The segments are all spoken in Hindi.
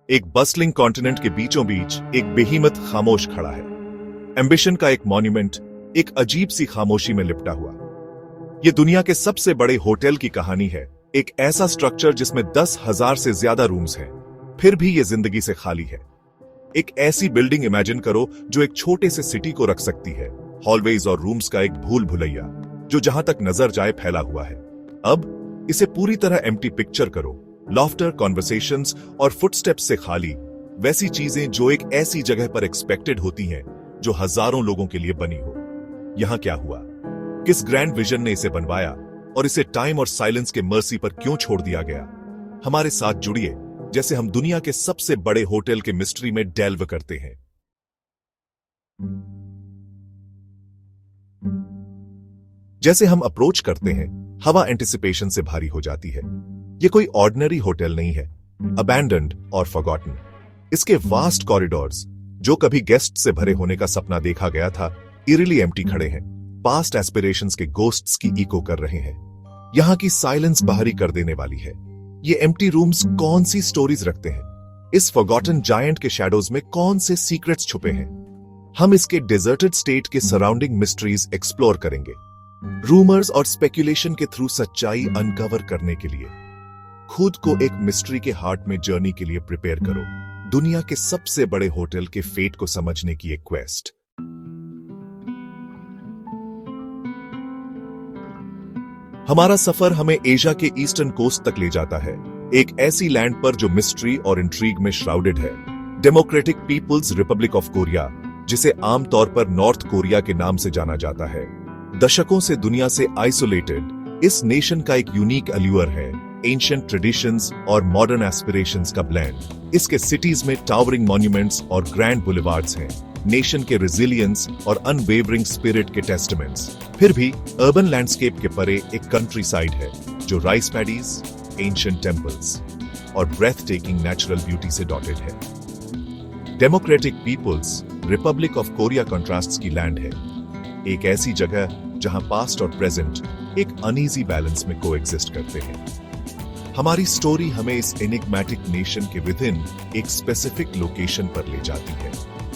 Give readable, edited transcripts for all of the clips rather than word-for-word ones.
एक बस्टलिंग कॉन्टिनेंट के बीचों बीच एक बेहिमत खामोश खड़ा है। एम्बिशन का एक मॉन्यूमेंट एक अजीब सी खामोशी में लिपटा हुआ। यह दुनिया के सबसे बड़े होटल की कहानी है। एक ऐसा स्ट्रक्चर जिसमें 10,000 से ज्यादा रूम्स हैं, फिर भी यह जिंदगी से खाली है। एक ऐसी बिल्डिंग इमेजिन करो जो एक छोटे से सिटी को रख सकती है। हॉलवेज और रूम्स का एक भूल भुलैया जो जहां तक नजर जाए फैला हुआ है। अब इसे पूरी तरह एम्प्टी पिक्चर करो। लॉफ्टर, कॉन्वर्सेशंस और फुटस्टेप्स से खाली, वैसी चीजें जो एक ऐसी जगह पर एक्सपेक्टेड होती हैं जो हजारों लोगों के लिए बनी हो। यहां क्या हुआ? किस ग्रैंड विजन ने इसे बनवाया और इसे टाइम और साइलेंस के मर्सी पर क्यों छोड़ दिया गया? हमारे साथ जुड़िए जैसे हम दुनिया के सबसे बड़े होटल के मिस्ट्री में डेल्व करते हैं। जैसे हम अप्रोच करते हैं, हवा एंटिसिपेशन से भारी हो जाती है। यह कोई ऑर्डिनरी होटल नहीं है, अबैंडन्ड और फॉरगॉटन। इसके वास्ट कॉरिडोर्स जो कभी गेस्ट से भरे होने का सपना देखा गया था, इरिली एम्प्टी खड़े हैं। पास्ट एस्पिरेशंस के गोस्ट्स की इको कर रहे हैं। यहां की साइलेंस बाहरी कर देने वाली है। ये एम्प्टी रूम्स कौन सी स्टोरीज रखते हैं? इस फॉरगॉटन जायंट के शैडोज में कौन से सीक्रेट्स छुपे हैं? हम इसके डिजर्टेड स्टेट के सराउंडिंग मिस्ट्रीज एक्सप्लोर करेंगे, रूमर्स और स्पेकुलेशन के थ्रू सच्चाई अनकवर करने के लिए। खुद को एक मिस्ट्री के हार्ट में जर्नी के लिए प्रिपेयर करो। दुनिया के सबसे बड़े होटल के फेट को समझने की एक क्वेस्ट। हमारा सफर हमें एशिया के ईस्टर्न कोस्ट तक ले जाता है, एक ऐसी लैंड पर जो मिस्ट्री और इंट्रीग में श्राउडेड है। Democratic people's Republic of Korea, जिसे आमतौर पर नॉर्थ कोरिया के नाम से जाना जाता है, दशकों से दुनिया से आइसोलेटेड इस नेशन का एक यूनिक अल्यूर है। एंशिएंट ट्रेडिशंस और मॉडर्न एस्पिरेशंस का ब्लेंड। इसके सिटीज में टावरिंग मॉन्यूमेंट्स और ग्रैंड बुलेवार्ड्स हैं, नेशन के रेजिलियंस और अनवेवरिंग स्पिरिट के टेस्टमेंट्स। फिर भी अर्बन लैंडस्केप के परे एक कंट्री साइड है जो राइस पैडीज, एंशिएंट टेम्पल्स और ब्रेथ टेकिंग नेचुरल ब्यूटी से डॉटेड है। Democratic people's Republic of Korea contrasts की लैंड है, एक ऐसी जगह जहां पास्ट और प्रेजेंट एक अनईजी बैलेंस में कोएग्जिस्ट करते हैं। हमारी स्टोरी हमें इस एनिग्मेटिक नेशन के विदिन एक स्पेसिफिक लोकेशन पर ले जाती है,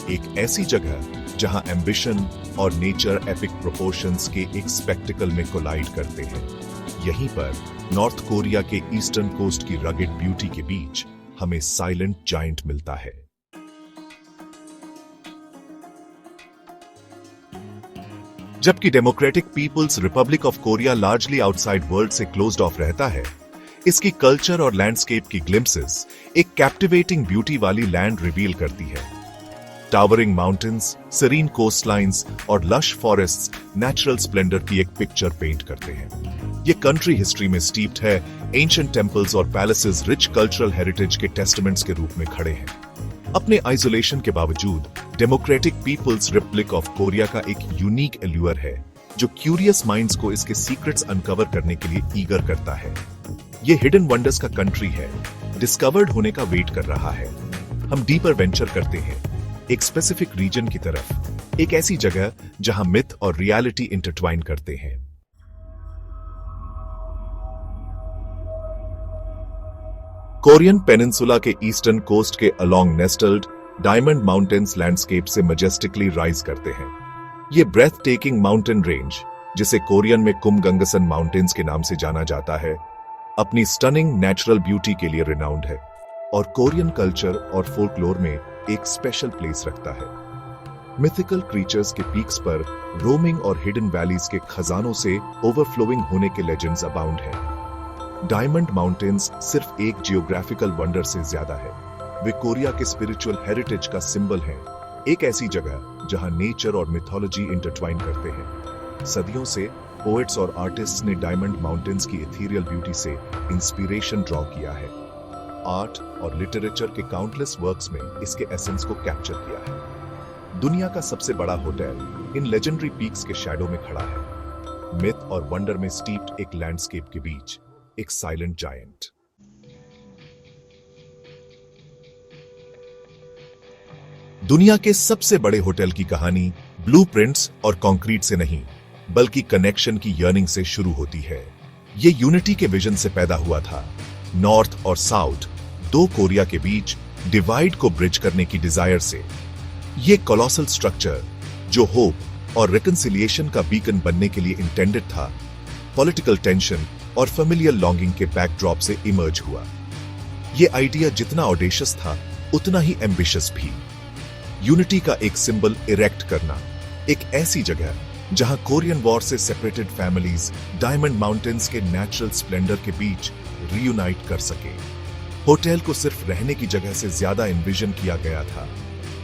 एक ऐसी जगह जहां एम्बिशन और नेचर एपिक प्रोपोर्शंस के एक स्पेक्टिकल में कोलाइड करते हैं। यहीं पर नॉर्थ कोरिया के ईस्टर्न कोस्ट की रगेड ब्यूटी के बीच हमें साइलेंट जायंट मिलता है। जबकि डेमोक्रेटिक पीपुल्स रिपब्लिक ऑफ कोरिया लार्जली आउटसाइड वर्ल्ड से क्लोज्ड ऑफ रहता है, इसकी कल्चर और लैंडस्केप की ग्लिम्सेस एक कैप्टिवेटिंग ब्यूटी वाली लैंड रिवील करती है। टावरिंग माउंटेन्स, सीरीन कोस्टलाइंस और लश फॉरेस्ट्स नेचुरल स्प्लेंडर की एक पिक्चर पेंट करते हैं। ये कंट्री हिस्ट्री में स्टीप्ड है, एंशिएंट टेम्पल्स और पैलेसेस रिच कल्चरल हेरिटेज के टेस्टमेंट्स के रूप में खड़े हैं। अपने आइसोलेशन के बावजूद Democratic people's Republic of Korea का एक यूनिक एल्यूर है जो क्यूरियस माइंड्स को इसके सीक्रेट्स अनकवर करने के लिए ईगर करता है। ये हिडन वंडर्स का कंट्री है, डिस्कवर्ड होने का वेट कर रहा है। हम डीपर वेंचर करते हैं, एक स्पेसिफिक रीजन की तरफ, एक ऐसी जगह जहां मिथ और रियलिटी इंटरट्वाइन करते हैं। कोरियन पेनिनसुला के ईस्टर्न कोस्ट के अलोंग नेस्टल्ड डायमंड माउंटेन्स लैंडस्केप से मजेस्टिकली राइज करते हैं। ये ब्रेथ टेकिंग माउंटेन रेंज, जिसे कोरियन में कुमगंगसन माउंटेन्स के नाम से जाना जाता है, अपनी स्टनिंग नेचुरल ब्यूटी के लिए रिनाउंड है और कोरियन कल्चर और फोल्कलोर में एक स्पेशल प्लेस रखता है। मिथिकल क्रीचर्स के पीक्स पर रोमिंग और हिडन वैलीज के खजानों से ओवरफ्लोइंग होने के लेजेंड्स अबाउंड हैं। डायमंड माउंटेन्स सिर्फ एक जियोग्राफिकल वंडर से ज्यादा है, वे कोरिया के स्पिरिचुअल हेरिटेज का सिंबल हैं, एक ऐसी जगह जहां नेचर और मिथोलॉजी इंटरट्वाइन करते हैं। सदियों से पोएट्स और आर्टिस्ट्स ने डायमंड माउंटेन्स की इथीरियल ब्यूटी से इंस्पिरेशन ड्रॉ किया है। आर्ट और लिटरेचर के काउंटलेस वर्क्स में इसके एसेंस को कैप्चर किया है। दुनिया का सबसे बड़ा होटल इन लेजेंडरी पीक्स के शैडो में खड़ा है, मिथ और वंडर में स्टीप्ड एक लैंडस्केप के बीच एक साइलेंट जायंट। दुनिया के सबसे बड़े होटल की कहानी ब्लूप्रिंट्स और कंक्रीट से नहीं, बल्कि कनेक्शन की यर्निंग से शुरू होती है। ये यूनिटी के विजन से पैदा हुआ था। नॉर्थ और साउथ, दो कोरिया के बीच डिवाइड को ब्रिज करने की डिजायर से। ये कोलोसल स्ट्रक्चर, जो होप और रिकंसिलिएशन का बीकन बनने के लिए इंटेंडेड था, पॉलिटिकल टेंशन और फेमिलियर लॉन्गिंग के बैकड्रॉप से इमर्ज हुआ। ये आइडिया जितना ऑडेशियस था, उतना ही एम्बिशियस भी। यूनिटी का एक सिंबल इरेक्ट करना, एक ऐसी जगह जहां कोरियन वॉर से सेपरेटेड फैमिलीज डायमंड माउंटेन्स के नेचुरल स्प्लेंडर के बीच रीयूनाइट कर सके। होटल को सिर्फ रहने की जगह से ज्यादा एनविजन किया गया था।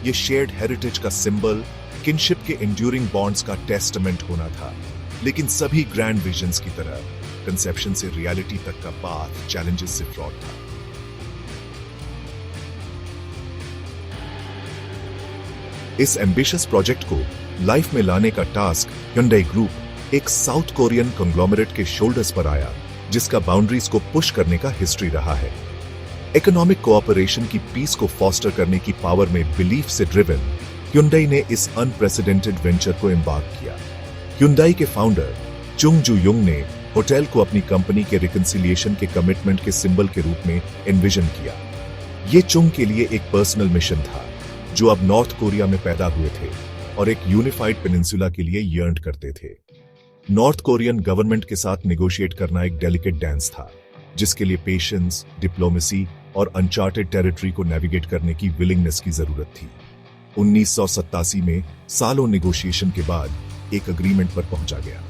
ये शेयर्ड हेरिटेज का सिंबल, किनशिप के एंड्यूरिंग बॉन्ड्स का टेस्टमेंट होना था। लेकिन सभी ग्रैंड विजन्स की तरह कंसेप्शन से रियलिटी तक का पाथ चैलेंजेस से फ्रॉड था। इस एम्बिशियस प्रोजेक्ट को लाइफ में लाने का टास्क Hyundai ग्रुप, एक साउथ कोरियन कंग्लोमरेट के शोल्डर्स पर आया, जिसका बाउंड्रीज को पुश करने का हिस्ट्री रहा है। इकोनॉमिक कोऑपरेशन की पीस को फॉस्टर करने की पावर में बिलीफ से ड्रिवन Hyundai ने इस अनप्रेसिडेंटेड वेंचर को एम्बार्क किया। Hyundai के फाउंडर चुंग जू युंग ने होटल को अपनी कंपनी के रिकंसिलिएशन के कमिटमेंट के सिंबल के रूप में एनविजन किया। ये चुंग के लिए एक पर्सनल मिशन था, जो अब नॉर्थ कोरिया में पैदा हुए थे और एक यूनिफाइड पेनिनसुला के लिए यर्न करते थे। नॉर्थ कोरियन गवर्नमेंट के साथ नेगोशिएट करना एक डेलिकेट डांस था, जिसके लिए पेशेंस, डिप्लोमेसी और अनचार्टेड टेरिटरी को नेविगेट करने की विलिंगनेस की जरूरत थी। 1987 में सालों नेगोशिएशन के बाद एक अग्रीमेंट पर पहुंचा गया।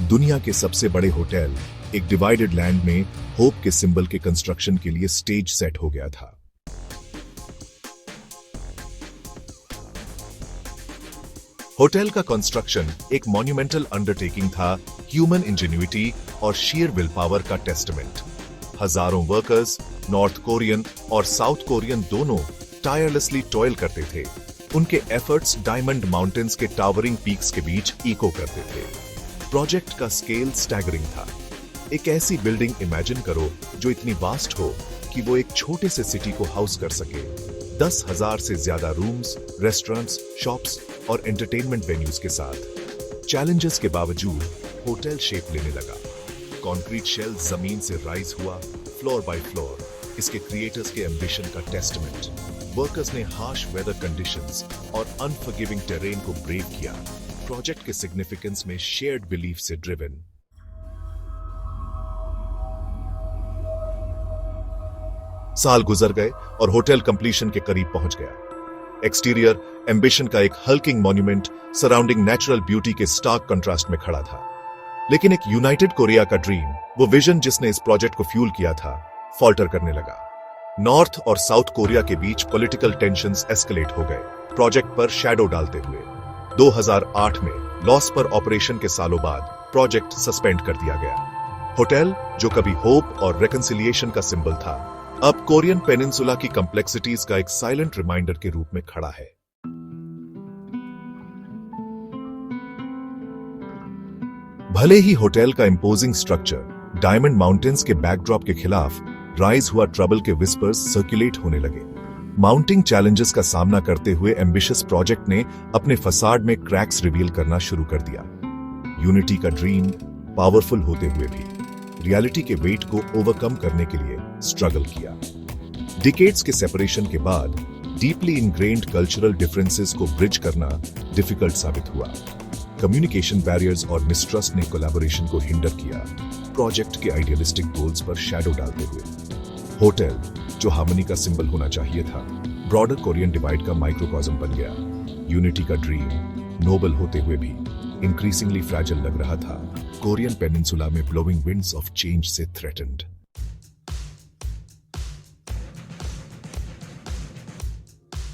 दुनिया के सबसे बड़े होटल एक डिवाइडेड लैंड में होप के सिंबल के कंस्ट्रक्शन के लिए स्टेज सेट हो गया था। होटल का कंस्ट्रक्शन एक मॉन्यूमेंटल अंडरटेकिंग था, ह्यूमन इंजेन्युइटी और शेयर विल पावर का टेस्टमेंट। हजारों वर्कर्स, नॉर्थ कोरियन और साउथ कोरियन दोनों, टायरलेसली टॉयल करते थे। उनके एफर्ट्स डायमंड माउंटेन्स के टावरिंग पीक्स के बीच इको करते थे। प्रोजेक्ट का स्केल स्टैगरिंग था। एक ऐसी बिल्डिंग इमेजिन करो जो इतनी वास्ट हो कि वो एक छोटे से सिटी को हाउस कर सके। 10,000 से ज्यादा रूम्स, रेस्टोरेंट्स, शॉप्स और एंटरटेनमेंट वेन्यूज के साथ। चैलेंजेस के बावजूद होटल शेप लेने लगा। कंक्रीट शेल जमीन से राइज हुआ, फ्लोर बाय फ्लोर, इसके क्रिएटर्स के एम्बिशन का टेस्टमेंट। वर्कर्स ने हार्श वेदर कंडीशंस और अनफॉरगिविंग टेरेन को ब्रेव किया, प्रोजेक्ट के सिग्निफिकेंस में शेयर्ड बिलीफ से ड्रिवन। साल गुजर गए और होटल कंप्लीशन के करीब पहुंच गया। एक्सटीरियर एम्बिशन का एक हल्किंग मॉन्यूमेंट सराउंडिंग नेचुरल ब्यूटी के स्टार्क कंट्रास्ट में खड़ा था। लेकिन एक यूनाइटेड कोरिया का ड्रीम, वो विजन जिसने इस प्रोजेक्ट को फ्यूल किया था, फॉल्टर करने लगा। नॉर्थ और साउथ कोरिया के बीच पॉलिटिकल टेंशंस एस्केलेट हो गए, प्रोजेक्ट पर शैडो डालते हुए। 2008 में लॉस पर ऑपरेशन के सालों बाद प्रोजेक्ट सस्पेंड कर दिया गया। होटल, जो कभी होप और रिकंसिलिएशन का सिंबल था, अब कोरियन पेनिनसुला की कॉम्प्लेक्सिटीज का एक साइलेंट रिमाइंडर के रूप में खड़ा है। भले ही होटल का इंपोजिंग स्ट्रक्चर डायमंड माउंटेन्स के बैकड्रॉप के खिलाफ राइज हुआ ट्रबल के विस्पर्स सर्कुलेट होने लगे। माउंटिंग चैलेंजेस का सामना करते हुए एम्बिशियस प्रोजेक्ट ने अपने फसाड में क्रैक्स रिवील करना शुरू कर दिया। यूनिटी का ड्रीम पावरफुल होते हुए भी रियलिटी के वेट को ओवरकम करने के लिए स्ट्रगल किया। डिकेड्स के सेपरेशन के बाद डीपली इनग्रेन्ड कल्चरल डिफरेंसेस को ब्रिज करना डिफिकल्ट साबित हुआ। कम्युनिकेशन बैरियर्स और मिसट्रस्ट ने कोलैबोरेशन को हिंडर किया, प्रोजेक्ट के आइडियलिस्टिक गोल्स पर शैडो डालते हुए। होटल, जो हार्मनी का सिंबल होना चाहिए था, ब्रॉडर कोरियन डिवाइड का माइक्रोकॉस्म बन गया। यूनिटी का ड्रीम नोबल होते हुए भी इंक्रीजिंगली फ्रैजाइल लग रहा था, कोरियन पेनिनसुला में ब्लोइंग विंड्स ऑफ चेंज से थ्रेटन्ड।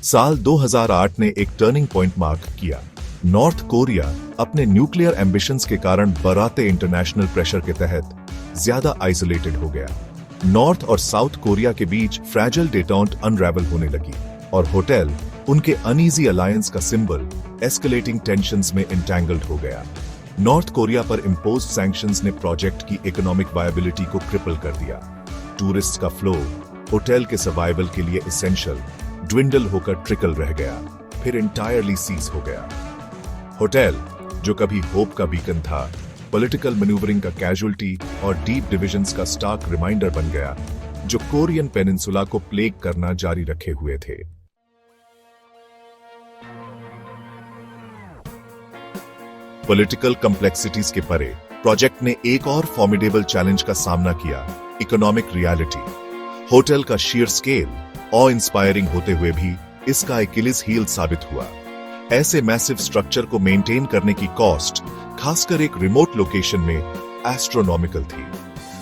साल 2008 ने एक टर्निंग पॉइंट मार्क किया। नॉर्थ कोरिया अपने न्यूक्लियर एम्बिशंस के कारण बढ़ते इंटरनेशनल प्रेशर के तहत ज्यादा आइसोलेटेड हो गया। नॉर्थ और साउथ कोरिया के बीच फ्रैजाइल डेटेंट अनरेवल होने लगी और होटल, उनके अनईजी अलायंस का सिंबल, एस्केलेटिंग टेंशंस में एंटेंगल्ड हो गया। नॉर्थ कोरिया पर इम्पोज्ड सैंक्शंस ने प्रोजेक्ट की इकोनॉमिक वायबिलिटी को क्रिपल कर दिया। टूरिस्ट का फ्लो, होटल के सर्वाइवल के लिए एसेंशियल, ड्विंडल होकर ट्रिकल रह गया, फिर एंटायरली सीज हो गया। होटल, जो कभी होप का बीकन था, पॉलिटिकल मैन्यूवरिंग का कैजुअल्टी और डीप डिविजन्स का स्टार्क रिमाइंडर बन गया। जो कोरियन पेनिनसुला को प्लेग करना जारी रखे हुए थे। पॉलिटिकल कॉम्प्लेक्सिटीज के परे प्रोजेक्ट ने एक और फॉर्मिडेबल चैलेंज का सामना किया, इकोनॉमिक रियलिटी। होटल का शीयर स्केल ऑ इंस्पायरिंग होते हुए भी इसका अकिलिस हील साबित हुआ। ऐसे मैसिव स्ट्रक्चर को मेंटेन करने की कॉस्ट, खासकर एक रिमोट लोकेशन में, एस्ट्रोनॉमिकल थी।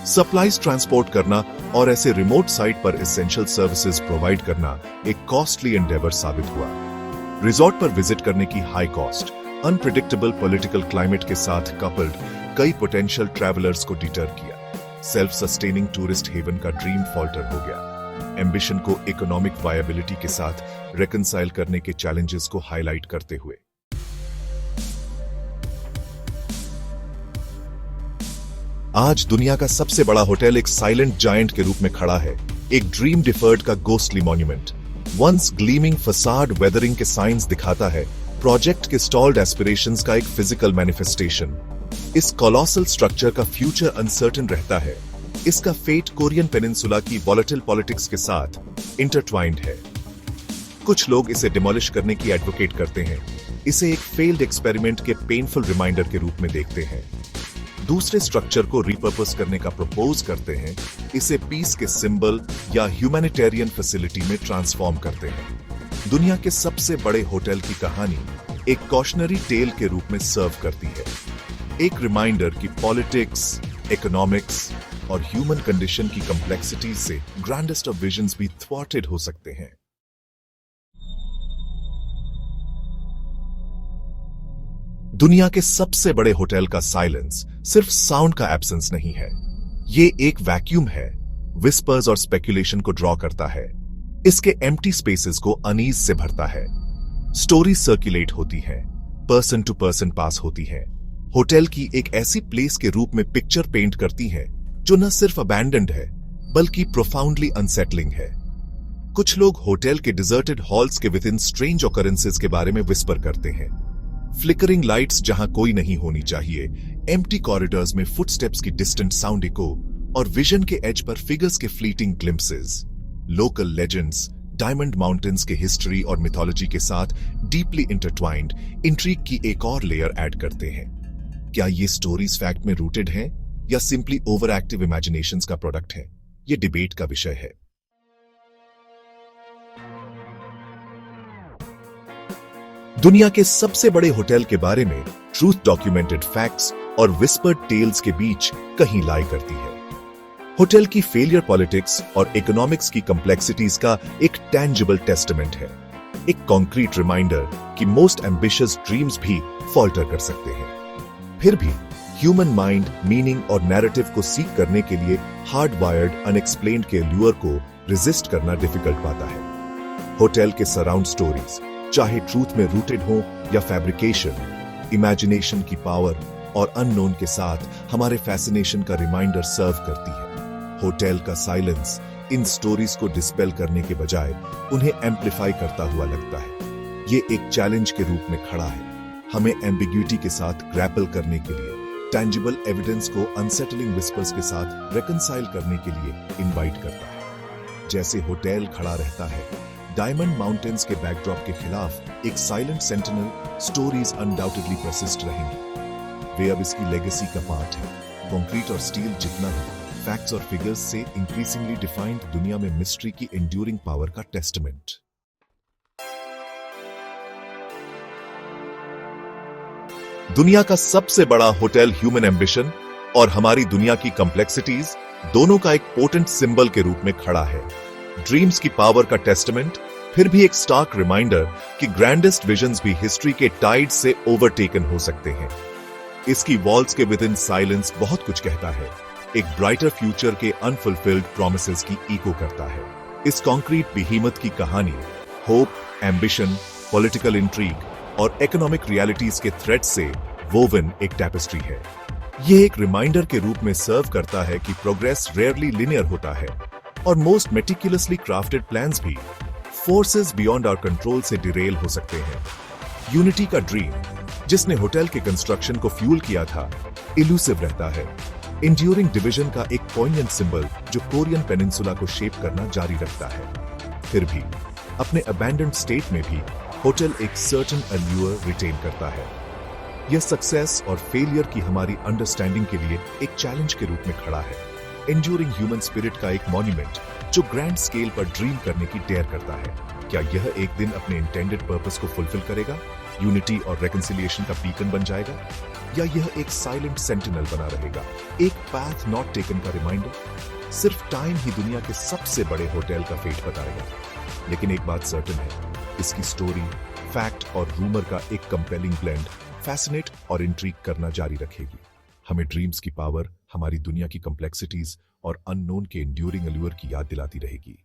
सप्लाईज ट्रांसपोर्ट करना और ऐसे रिमोट साइट पर एसेंशियल सर्विसेज प्रोवाइड करना एक कॉस्टली एंडेवर साबित हुआ। रिजॉर्ट पर विजिट करने की high cost, unpredictable political climate के साथ कपल्ड कई पोटेंशियल ट्रैवलर्स को डिटर किया। सेल्फ सस्टेनिंग टूरिस्ट हेवन का ड्रीम फॉल्टर हो गया। एम्बिशन को इकोनॉमिक वायबिलिटी के साथ रेकंसाइल करने के चैलेंजेस को हाईलाइट करते हुए आज दुनिया का सबसे बड़ा होटल एक साइलेंट जायंट के रूप में खड़ा है, एक ड्रीम डिफर्ड का ghostly monument. Once gleaming facade weathering के साइंस दिखाता है, प्रोजेक्ट के स्टॉल्ड एस्पिरेशंस का एक फिजिकल मैनिफेस्टेशन। इस कोलोसल स्ट्रक्चर का फ्यूचर अनसर्टेन रहता है। इसका फेट कोरियन पेनिनसुला की वॉलेटाइल पॉलिटिक्स के साथ इंटरट्वाइंड है। कुछ लोग इसे डिमोलिश करने की एडवोकेट करते हैं, इसे एक फेल्ड एक्सपेरिमेंट के पेनफुल रिमाइंडर के रूप में देखते हैं। दूसरे स्ट्रक्चर को रिपर्पस करने का प्रपोज करते हैं, इसे पीस के सिंबल या ह्यूमैनिटेरियन फैसिलिटी में ट्रांसफॉर्म करते हैं। दुनिया के सबसे बड़े होटल की कहानी एक कॉशनरी टेल के रूप में सर्व करती है, एक रिमाइंडर कि पॉलिटिक्स, इकोनॉमिक्स और ह्यूमन कंडीशन की कॉम्प्लेक्सिटीज से ग्रैंडेस्ट ऑफ विजन्स भी थ्वार्टेड हो सकते हैं। दुनिया के सबसे बड़े होटल का साइलेंस सिर्फ साउंड का एब्सेंस नहीं है, ये एक वैक्यूम है, विस्पर्स और स्पेकुलेशन को ड्रॉ करता है। इसके एम्प्टी स्पेसेस को अनीज से भरता है। स्टोरी सर्कुलेट होती है, पर्सन टू पर्सन पास होती है, होटल की एक ऐसी प्लेस के रूप में पिक्चर पेंट करती है जो न सिर्फ अबैंडन्ड है बल्कि प्रोफाउंडली अनसेटलिंग है। कुछ लोग होटल के डिजर्टेड हॉल्स के विद इन स्ट्रेंज ऑकरेंसेस के बारे में विस्पर करते हैं। फ्लिकरिंग लाइट्स जहां कोई नहीं होनी चाहिए, एम्प्टी कॉरिडोर्स में फुटस्टेप्स की डिस्टेंट साउंड इको और विजन के एज पर फिगर्स के fleeting glimpses. Local legends, diamond mountains के हिस्ट्री और मिथोलॉजी के साथ डीपली इंटरट्वाइंड इंट्रीग की एक और लेयर ऐड करते हैं। क्या ये स्टोरीज फैक्ट में रूटेड हैं या सिंपली ओवर एक्टिव इमेजिनेशंस का प्रोडक्ट है? ये डिबेट का विषय है। दुनिया के सबसे बड़े होटल के बारे में ट्रूथ डॉक्यूमेंटेड फैक्ट्स और विस्पर्ड टेल्स के बीच कहीं लाई करती है। होटल की फेलियर पॉलिटिक्स और इकोनॉमिक्स की कॉम्प्लेक्सिटीज का एक टेंजिबल टेस्टामेंट है, एक कॉन्क्रीट रिमाइंडर कि मोस्ट एम्बिशियस ड्रीम्स भी फॉल्टर कर सकते हैं। फिर भी ह्यूमन माइंड मीनिंग और नैरेटिव को सीक करने के लिए हार्ड वायर्ड अनएक्सप्लेन्ड के ल्यूर को रेजिस्ट करना डिफिकल्ट पाता है। होटल के सराउंड स्टोरीज चाहे ट्रूथ में रूटेड हो या फैब्रिकेशन, इमेजिनेशन की पावर और अननोन के साथ हमारे फैसिनेशन का रिमाइंडर सर्व करती है। होटल का साइलेंस इन स्टोरीज को डिस्पेल करने के बजाय उन्हें एम्प्लीफाई करता हुआ लगता है। ये एक चैलेंज के रूप में खड़ा है, हमें एम्बिग्यूटी के साथ ग्रैपल करने के लिए, टेंजिबल एविडेंस को अनसेटलिंग विस्पर्स के साथ रेकंसाइल करने के लिए इनवाइट करता है। जैसे होटल खड़ा रहता है डायमंड माउंटेन्स के बैकड्रॉप के खिलाफ एक silent sentinel, stories undoubtedly persist रहेंगी। वे अब इसकी लेगेसी का पार्ट है। कंक्रीट और स्टील जितना ही फैक्ट्स और फिगर्स से इंक्रीजिंगली डिफाइंड दुनिया में मिस्ट्री की एंड्यूरिंग पावर का टेस्टमेंट। दुनिया का सबसे बड़ा होटल ह्यूमन एम्बिशन और हमारी दुनिया की कॉम्प्लेक्सिटीज दोनों का एक पोटेंट सिंबल के रूप में खड़ा है। ड्रीम्स की पावर का टेस्टमेंट, फिर भी एक स्टार्क रिमाइंडर कि ग्रैंडेस्ट विजन्स भी हिस्ट्री के टाइड से ओवरटेकन हो सकते हैं। इसकी वॉल्स के विद इन साइलेंस बहुत कुछ कहता है, एक ब्राइटर फ्यूचर के अनफुलफिल्ड प्रोमिसेस की इको करता है। इस कॉन्क्रीट बिहीमत की कहानी होप, एम्बिशन, पॉलिटिकल इंट्रीग और इकोनॉमिक रियलिटीज के थ्रेड से वोवन एक टैपेस्ट्री है। यह एक रिमाइंडर के रूप में सर्व करता है कि प्रोग्रेस रेयरली लिनियर होता है और मोस्ट मेटिकुलसली क्राफ्टेड प्लान्स भी फोर्सेस बियॉन्ड आवर कंट्रोल से डिरेल हो सकते हैं। यूनिटी का ड्रीम, जिसने होटल के कंस्ट्रक्शन को फ्यूल किया था, इलूसिव रहता है। इंड्यूरिंग डिवीजन का एक पॉइंटेंट सिंबल जो कोरियन पेनिनसुला को शेप करना जारी रखता है। फिर भी अपने अबैंडन्ड स्टेट में भी होटल एक सर्टेन अल्यूर रिटेन करता है। यह सक्सेस और फेलियर की हमारी अंडरस्टैंडिंग के लिए एक चैलेंज के रूप में खड़ा है। एंड्यूरिंग ह्यूमन स्पिरिट का एक मॉन्यूमेंट जो ग्रैंड स्केल पर ड्रीम करने की डेयर करता है। क्या यह एक दिन अपने इंटेंडेड पर्पस को फुलफिल करेगा, यूनिटी और रेकंसिलिएशन का बीकन बन जाएगा, या यह एक साइलेंट सेंटिनल बना रहेगा, एक पाथ नॉट टेकन का रिमाइंडर? सिर्फ टाइम ही दुनिया के सबसे बड़े होटल का फेट बताएगा। लेकिन एक बात सर्टेन है, इसकी स्टोरी, फैक्ट और रूमर का एक कंपेलिंग ब्लेंड फैसिनेट और इंट्रीग करना जारी रखेगी। हमें ड्रीम्स की पावर, हमारी दुनिया की कॉम्प्लेक्सिटीज और अननोन के एंड्यूरिंग अल्यूर की याद दिलाती रहेगी।